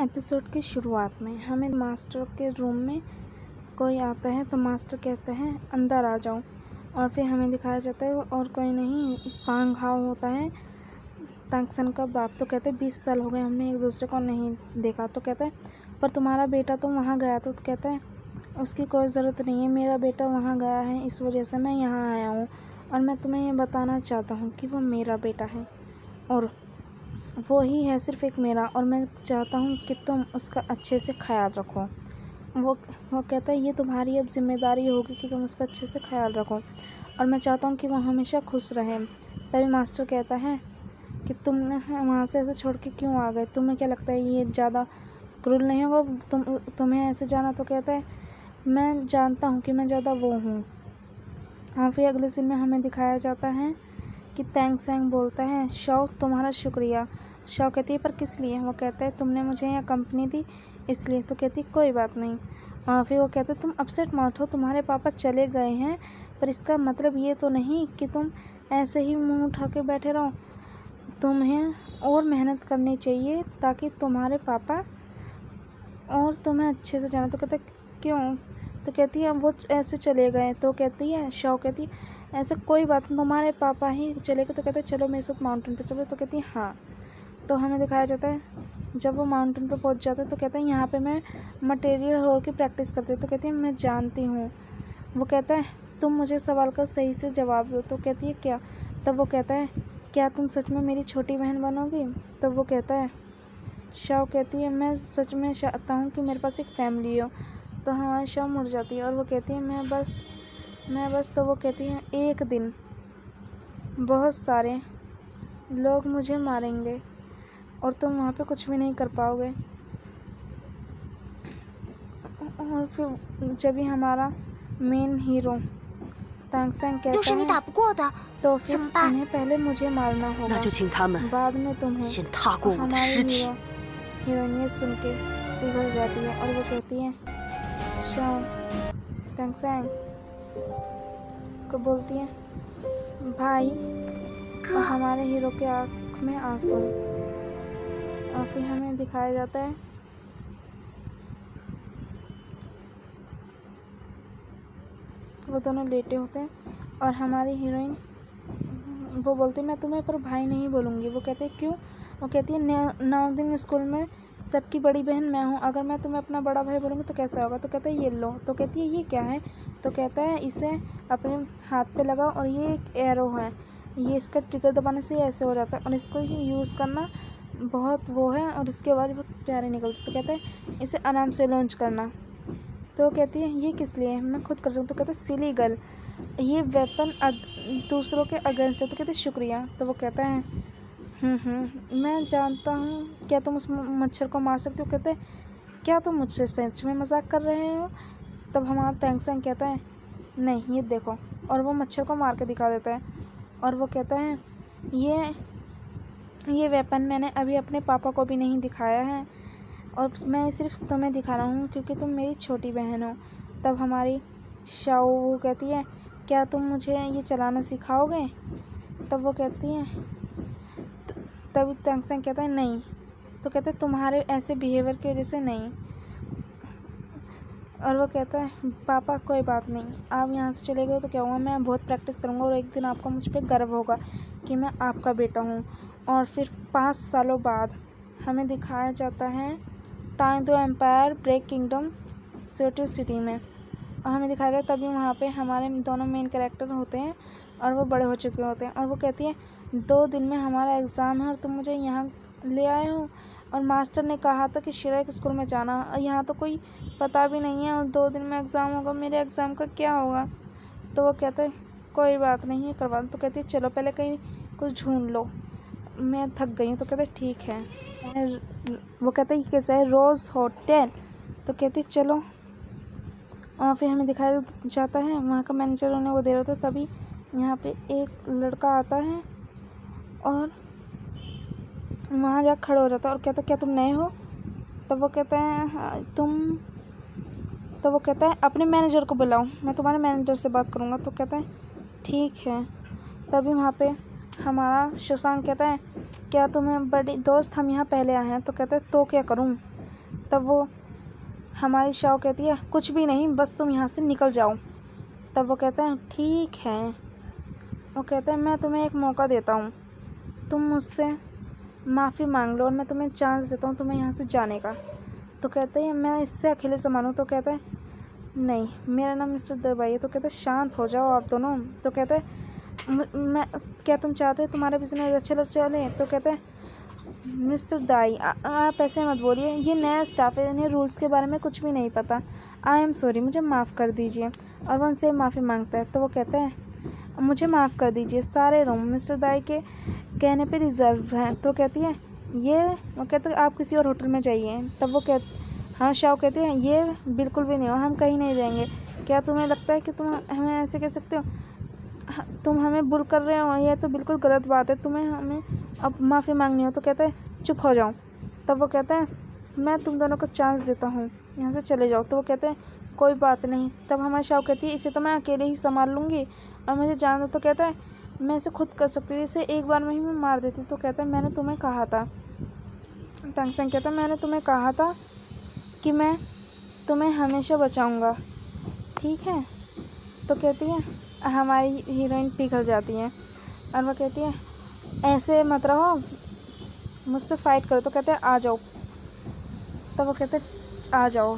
Episode की शुरुआत में हमें मास्टर के रूम में कोई आता है तो मास्टर कहते हैं अंदर आ जाओ, और फिर हमें दिखाया जाता है और कोई नहीं तांग हाव होता है तांगसन का बाप। तो कहते हैं 20 साल हो गए हमने एक दूसरे को नहीं देखा। तो कहता है पर तुम्हारा बेटा तो वहाँ गया। तो कहता है उसकी कोई ज़रूरत नहीं है, मेरा बेटा वहाँ गया है इस वजह से मैं यहाँ आया हूँ, और मैं तुम्हें ये बताना चाहता हूँ कि वो मेरा बेटा है और वो ही है सिर्फ़ एक मेरा, और मैं चाहता हूँ कि तुम उसका अच्छे से ख्याल रखो। वो कहता है ये तुम्हारी अब जिम्मेदारी होगी कि तुम उसका अच्छे से ख्याल रखो, और मैं चाहता हूँ कि वो हमेशा खुश रहे। तभी मास्टर कहता है कि तुमने वहाँ से ऐसे छोड़ के क्यों आ गए, तुम्हें क्या लगता है ये ज़्यादा क्रूर नहीं होगा तुम्हें ऐसे जाना। तो कहता है मैं जानता हूँ कि मैं ज़्यादा वो हूँ। और फिर अगले सीन में हमें दिखाया जाता है कि तांगसेंग बोलता है शाओ तुम्हारा शुक्रिया। शाओ कहती है पर किस लिए। वो कहता है तुमने मुझे यहाँ कंपनी दी इसलिए। तो कहती कोई बात नहीं। और फिर वो कहते तुम अपसेट मत हो, तुम्हारे पापा चले गए हैं पर इसका मतलब ये तो नहीं कि तुम ऐसे ही मुंह उठा के बैठे रहो, तुम्हें और मेहनत करनी चाहिए ताकि तुम्हारे पापा और तुम्हें अच्छे से जाना। तो कहते क्यों। तो कहती है वो ऐसे चले गए। तो कहती है शाओ कहती है ऐसे कोई बात नहीं, तुम्हारे पापा ही चले गए। तो कहते हैं चलो मेरे साथ माउंटेन पे चलो। तो कहती है हाँ। तो हमें दिखाया जाता है जब वो माउंटेन पे पहुंच जाता है तो कहते हैं यहाँ पे मैं मटेरियल होल की प्रैक्टिस करती हूँ। तो कहती है मैं जानती हूँ। वो कहता है तुम मुझे सवाल का सही से जवाब दो। तो कहती है क्या। तब वो कहता है क्या तुम सच में मेरी छोटी बहन बनोगी। तब वो कहता है शाओ कहती है मैं सच में चाहता हूँ कि मेरे पास एक फैमिली हो। तो हमारी शाओ मुड़ जाती है और वो कहती है मैं बस। तो वो कहती है एक दिन बहुत सारे लोग मुझे मारेंगे और तुम वहाँ पे कुछ भी नहीं कर पाओगे। और फिर जब भी हमारा मेन हीरो तांगसेंग कहता है तो फिर उन्हें पहले मुझे मारना होगा, बाद में तुम्हें। हमारी हीरोइन ये सुन के पिघल जाती है और वो कहती है शाओ तांगसेंग को बोलती है भाई। तो हमारे हीरो के आँख में आंसू। और फिर हमें दिखाया जाता है वो दोनों लेटे होते हैं और हमारी हीरोइन वो बोलती है मैं तुम्हें पर भाई नहीं बोलूँगी। वो कहते हैं क्यों। वो कहती है 9 दिन स्कूल में सबकी बड़ी बहन मैं हूँ, अगर मैं तुम्हें अपना बड़ा भाई बोलूँगी तो कैसा होगा। तो कहता है ये लो। तो कहती है ये क्या है। तो कहता है इसे अपने हाथ पे लगाओ और ये एक एरो है, ये इसका ट्रिगर दबाने से ऐसे हो जाता है और इसको यूज़ करना बहुत वो है और इसके बाद बहुत प्यारे निकलते। तो कहते हैं इसे आराम से लॉन्च करना। तो कहती है ये किस लिए, मैं खुद कर सकूँ। तो कहते हैं सिली गर्ल, ये वेपन दूसरों के अगेंस्ट है। तो कहते शुक्रिया। तो वो कहता है मैं जानता हूँ क्या तुम उस मच्छर को मार सकते हो। कहते क्या तुम मुझसे सच में मजाक कर रहे हो। तब हमारा तांगसेंग कहता है नहीं ये देखो, और वो मच्छर को मार के दिखा देता है। और वो कहता है ये वेपन मैंने अभी अपने पापा को भी नहीं दिखाया है और मैं सिर्फ तुम्हें दिखा रहा हूँ क्योंकि तुम मेरी छोटी बहन हो। तब हमारी शाओ कहती है क्या तुम मुझे ये चलाना सिखाओगे। तब वो कहती है तब तांगसेंग कहता है नहीं। तो कहते तुम्हारे ऐसे बिहेवियर की वजह से नहीं। और वो कहता है पापा कोई बात नहीं, आप यहाँ से चले गए तो क्या हुआ, मैं बहुत प्रैक्टिस करूँगा और एक दिन आपको मुझ पर गर्व होगा कि मैं आपका बेटा हूँ। और फिर 5 सालों बाद हमें दिखाया जाता है ताइदो empire break kingdom city city में, और हमें दिखाया जाता है तभी वहाँ पे हमारे दोनों मेन कैरेक्टर होते हैं और वो बड़े हो चुके होते हैं। और वो कहती है 2 दिन में हमारा एग्ज़ाम है और तुम मुझे यहाँ ले आए हो, और मास्टर ने कहा था कि शिरेक स्कूल में जाना, और यहाँ तो कोई पता भी नहीं है और 2 दिन में एग्ज़ाम होगा, मेरे एग्ज़ाम का क्या होगा। तो वो कहता है कोई बात नहीं है करवा दो। तो कहती है चलो पहले कहीं कुछ ढूंढ लो, मैं थक गई हूँ। तो कहते ठीक है। वो कहता है कैसा है, रोज़ होटल। तो कहती चलो। और फिर हमें दिखाया जाता है वहाँ का मैनेजर उन्हें वो दे रहे होता है। तभी यहाँ पे एक लड़का आता है और वहाँ जा खड़े हो जाता है और कहता क्या तुम नए हो। तब वो कहता है तुम। तो वो कहता है अपने मैनेजर को बुलाओ, मैं तुम्हारे मैनेजर से बात करूँगा। तो कहता है ठीक है। तभी वहाँ पे हमारा शशांक कहता है क्या तुम्हें बड़ी दोस्त हम यहाँ पहले आए हैं। तो कहता है तो क्या करूँ। तब वो हमारी शाओ कहती है कुछ भी नहीं, बस तुम यहाँ से निकल जाओ। तब वो कहते हैं ठीक है। वो कहते हैं मैं तुम्हें एक मौका देता हूँ, तुम मुझसे माफ़ी मांग लो और मैं तुम्हें चांस देता हूँ तुम्हें यहाँ से जाने का। तो कहते हैं मैं इससे अकेले संभालूँ। तो कहते हैं नहीं, मेरा नाम मिस्टर दबाई है। तो कहते हैं शांत हो जाओ आप दोनों। तो कहते हैं मैं क्या तुम चाहते हो तुम्हारा बिजनेस अच्छा चले? तो कहते हैं मिस्टर दाई आप ऐसे मत बोलिए, ये नया स्टाफ है, इन्हें रूल्स के बारे में कुछ भी नहीं पता। आई एम सॉरी, मुझे माफ़ कर दीजिए। और वो उनसे माफ़ी मांगता है। तो वो कहते हैं मुझे माफ़ कर दीजिए, सारे रूम मिस्टर दाई के कहने पे रिज़र्व हैं। तो कहती है वो कहते हैं आप किसी और होटल में जाइए। तब वो हाँ शाओ कहती है ये बिल्कुल भी नहीं हो, हम कहीं नहीं जाएंगे। क्या तुम्हें लगता है कि तुम हमें ऐसे कह सकते हो? तुम हमें बुल कर रहे हो, यह तो बिल्कुल गलत बात है, तुम्हें हमें अब माफ़ी मांगनी हो। तो कहते हैं चुप हो जाओ। तब वो कहते हैं मैं तुम दोनों को चांस देता हूँ, यहाँ से चले जाओ। तो वो कहते हैं कोई बात नहीं। तब हमारी शाओ कहती है इसे तो मैं अकेले ही संभाल लूँगी और मुझे जान दो। तो कहता है मैं इसे खुद कर सकती थी, इसे एक बार में ही मैं मार देती। तो कहता है मैंने तुम्हें कहा था। तांगसेंग कहता है मैंने तुम्हें कहा था कि मैं तुम्हें हमेशा बचाऊंगा, ठीक है? तो कहती है हमारी हीरोइन पिघल जाती है और वो कहती है ऐसे मत रहो, मुझसे फ़ाइट करो। तो कहते हैं आ जाओ। तब वो कहते हैं आ जाओ।